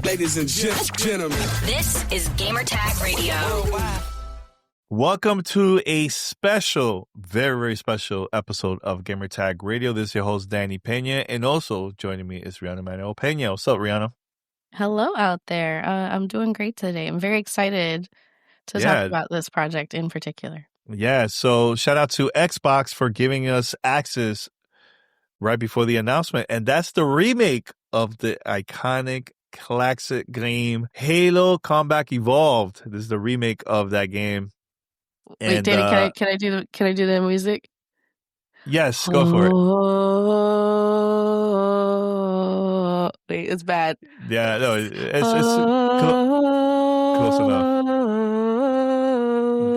Ladies and gentlemen, this is Gamertag Radio. Welcome to a special, very, very special episode of Gamertag Radio. This is your host, Danny Peña, and also joining me is Riana Manuel-Peña. What's up, Riana? Hello out there. I'm doing great today. I'm very excited to talk about this project in particular. Yeah, so shout out to Xbox for giving us access right before the announcement, and that's the remake of the iconic classic game Halo Combat Evolved. This is the remake of that game. Wait, And, Danny, can I do the music? Yes, go for it. Wait, it's bad. Yeah, no, it's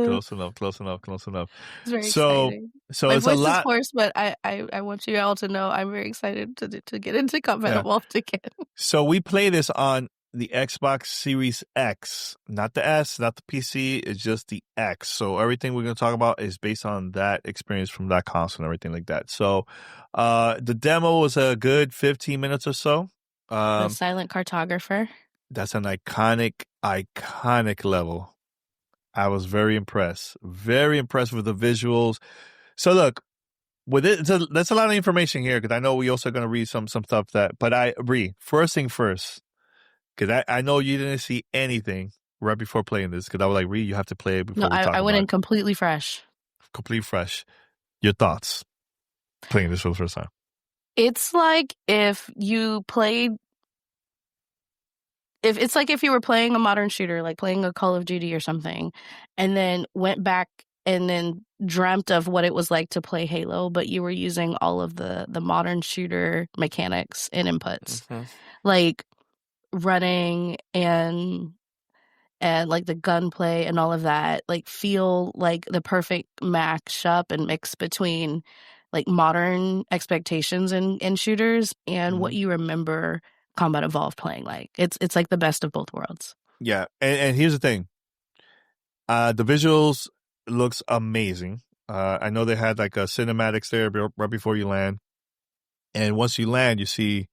close enough. Close enough. It's very exciting. So My it's voice a lot. is hoarse, but I want you all to know I'm very excited to get into Combat Evolved again. So we play this on the Xbox Series X, not the S, not the PC. It's just the X. So everything we're going to talk about is based on that experience from that console and everything like that. So the demo was a good 15 minutes or so. The Silent Cartographer. That's an iconic level. I was very impressed with the visuals. So look, with it, that's a lot of information here because I know we also going to read some stuff but first thing first, because I know you didn't see anything right before playing this because I was like, you have to play it before we talk about it. I went in completely fresh. Your thoughts playing this for the first time? It's like if you played... It's like if you were playing a modern shooter, like playing a Call of Duty or something, and then went back and then dreamt of what it was like to play Halo, but you were using all of the modern shooter mechanics and inputs, like running and like the gunplay and all of that, like feel like the perfect mash-up and mix between like modern expectations in shooters and what you remember Combat Evolved playing like. It's like the best of both worlds. Yeah, and here's the thing. The visuals looks amazing. I know they had like a cinematics there right before you land. And once you land, you see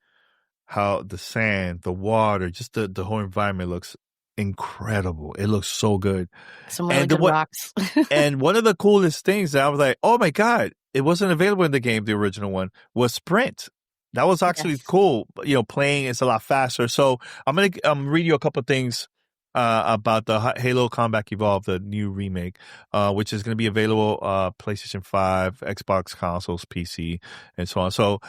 how the sand, the water, just the whole environment looks incredible. It looks so good. Some really good rocks. And one of the coolest things that I was like, oh my God, it wasn't available in the game, the original one, was Sprint. That was actually cool. You know, playing is a lot faster. So I'm going to read you a couple of things about the Halo Combat Evolved, the new remake, which is going to be available PlayStation 5, Xbox consoles, PC, and so on. So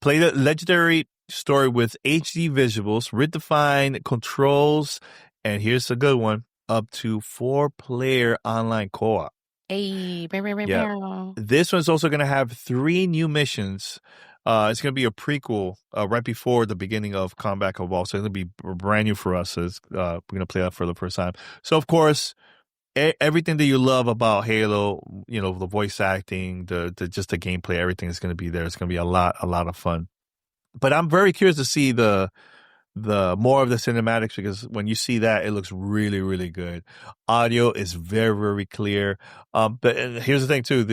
play the legendary story with HD visuals, redefined controls, and here's a good one, up to 4-player online co-op. Hey, yeah. This one's also going to have 3 new missions. It's going to be a prequel right before the beginning of Combat Evolved. So it's going to be brand new for us. We're going to play that for the first time. So, of course, everything that you love about Halo, you know, the voice acting, just the gameplay, everything is going to be there. It's going to be a lot of fun. But I'm very curious to see the more of the cinematics because when you see that, it looks really, really good. Audio is very, very clear. But here's the thing, too.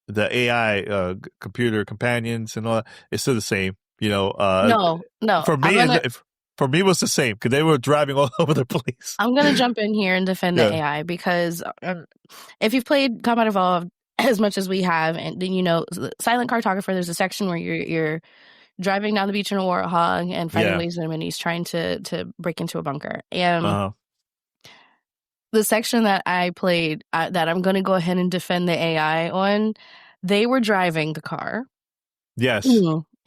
The AI computer companions and all that, it's still the same, you know. No. For me, it was the same because they were driving all over the place. I'm gonna jump in here and defend the AI because if you've played Combat Evolved as much as we have, and then you know, Silent Cartographer, there's a section where you're driving down the beach in a warthog and fighting waves and enemies trying to break into a bunker. And the section that I played, that I'm going to go ahead and defend the AI on, they were driving the car. Yes.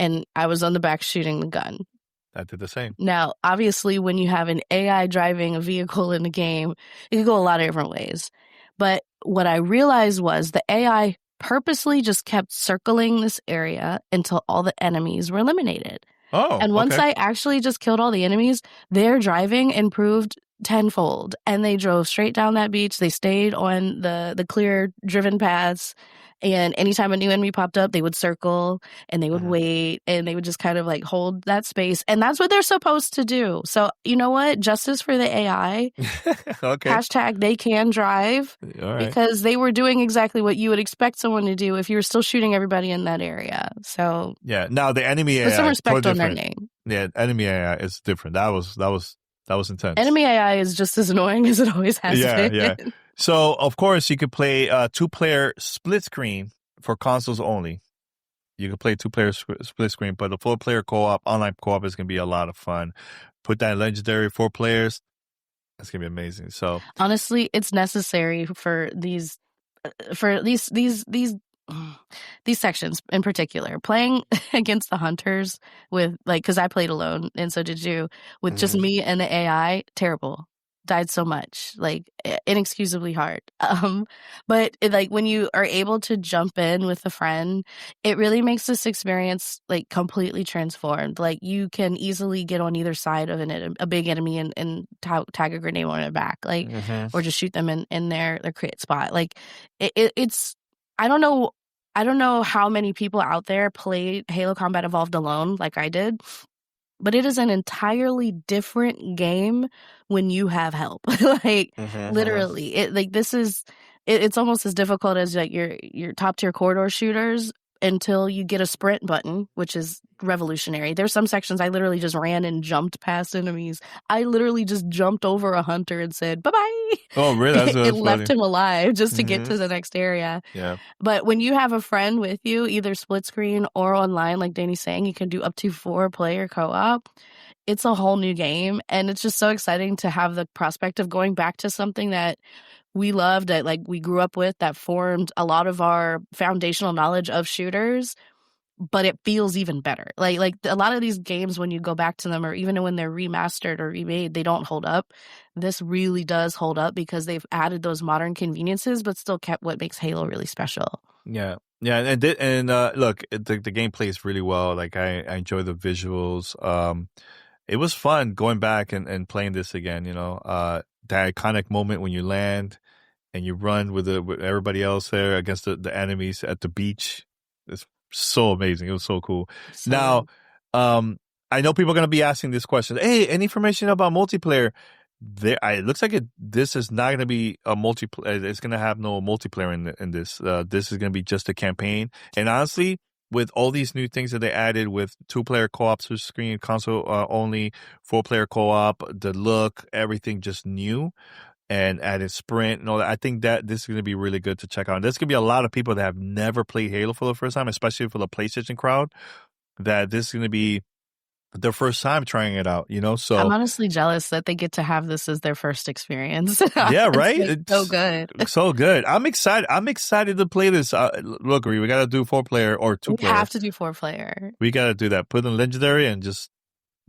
And I was on the back shooting the gun. I did the same. Now, obviously, when you have an AI driving a vehicle in the game, it could go a lot of different ways. But what I realized was the AI purposely just kept circling this area until all the enemies were eliminated. Oh, and once I actually just killed all the enemies, their driving improved tenfold, and they drove straight down that beach. They stayed on the clear driven paths, and anytime a new enemy popped up, they would circle and they would wait and they would just kind of like hold that space, and that's what they're supposed to do. So you know what, justice for the AI. Hashtag they can drive, because they were doing exactly what you would expect someone to do if you were still shooting everybody in that area. So yeah, now the enemy put some respect on their name. Yeah, enemy AI is different. That was intense. Enemy AI is just as annoying as it always has Yeah, been. yeah. So of course you could play 2-player split screen for consoles only. You can play 2-player split screen, but the 4-player co-op, online co-op is gonna be a lot of fun. Put that in legendary 4 players. That's gonna be amazing. So Honestly, it's necessary for these these sections in particular. Playing against the hunters with like, because I played alone and so did you, with just me and the AI, terrible. Died so much, like inexcusably hard. But like when you are able to jump in with a friend, it really makes this experience like completely transformed. Like you can easily get on either side of a big enemy and tag a grenade on their back, like, or just shoot them in their crit spot. Like it's I don't know. I don't know how many people out there played Halo Combat Evolved alone like I did, but it is an entirely different game when you have help. Like literally, it's almost as difficult as like your top tier corridor shooters until you get a sprint button, which is revolutionary. There's some sections I literally just ran and jumped past enemies. I literally just jumped over a hunter and said bye bye. oh really? That's It funny. left him alive just to get to the next area. Yeah. But when you have a friend with you, either split screen or online, like Danny's saying, you can do up to 4-player co-op. It's a whole new game. And it's just so exciting to have the prospect of going back to something that we loved, that like we grew up with, that formed a lot of our foundational knowledge of shooters, but it feels even better. Like a lot of these games, when you go back to them, or even when they're remastered or remade, they don't hold up. This really does hold up because they've added those modern conveniences, but still kept what makes Halo really special. Yeah. Yeah, and look, the game plays really well. Like I enjoy the visuals. It was fun going back and playing this again, you know. That iconic moment when you land and you run with everybody else there against the enemies at the beach. It's so amazing. It was so cool. So Now, good. I know people are going to be asking this question. Hey, any information about multiplayer? It looks like this is not going to be a multiplayer. It's going to have no multiplayer in this. This is going to be just a campaign. And honestly, with all these new things that they added with 2-player co-op to screen, console only, 4-player co-op, the look, everything just new, and added sprint and all that. I think that this is going to be really good to check out. There's going to be a lot of people that have never played Halo for the first time, especially for the PlayStation crowd, that this is going to be their first time trying it out, you know? So I'm honestly jealous that they get to have this as their first experience. yeah, right? It's so good. So good. I'm excited. I'm excited to play this. Look, we got to do 4-player or 2-player. We have to do 4-player. We got to do that. Put in legendary and just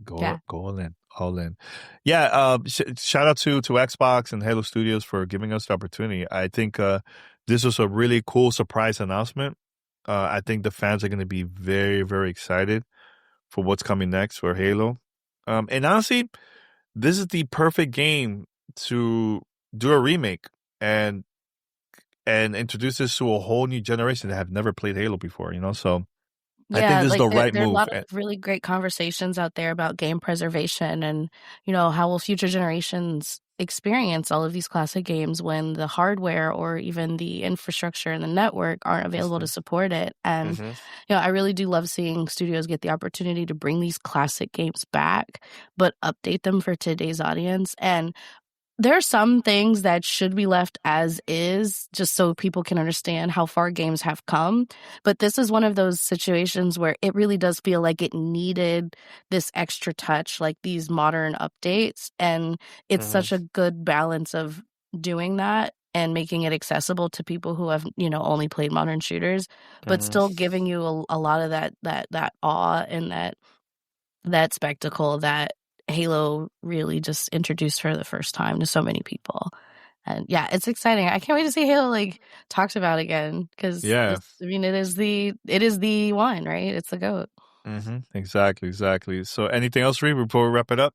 go all in. All in. Yeah, shout out to Xbox and Halo Studios for giving us the opportunity. I think this was a really cool surprise announcement. I think the fans are going to be very, very excited for what's coming next for Halo. And honestly, this is the perfect game to do a remake and introduce this to a whole new generation that have never played Halo before, you know? So I think this is the right there are a move. lot of really great conversations out there about game preservation and, you know, how will future generations experience all of these classic games when the hardware or even the infrastructure and the network aren't available to support it. And, you know, I really do love seeing studios get the opportunity to bring these classic games back, but update them for today's audience. And there are some things that should be left as is, just so people can understand how far games have come. But this is one of those situations where it really does feel like it needed this extra touch, like these modern updates. And it's such a good balance of doing that and making it accessible to people who have, you know, only played modern shooters, but still giving you a lot of that awe and that spectacle that Halo really just introduced for the first time to so many people. And yeah, it's exciting. I can't wait to see Halo like talked about again because I mean it is the one, right? It's the GOAT. Exactly. So anything else, Reed, before we wrap it up?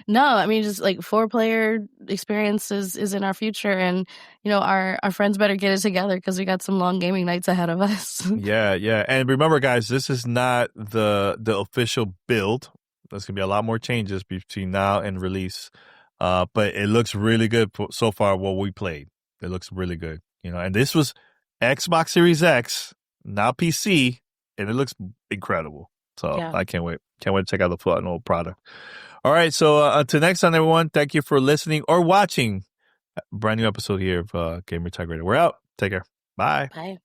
No, I mean just like 4-player experience is in our future, and you know our friends better get it together because we got some long gaming nights ahead of us. Yeah. And remember, guys, this is not the official build. There's gonna be a lot more changes between now and release, but it looks really good so far. What we played, it looks really good, you know. And this was Xbox Series X, not PC, and it looks incredible. So I can't wait. Can't wait to check out the final product. All right, so until next time, everyone, thank you for listening or watching a brand new episode here of Gamer Tag Radio. We're out. Take care. Bye. Bye.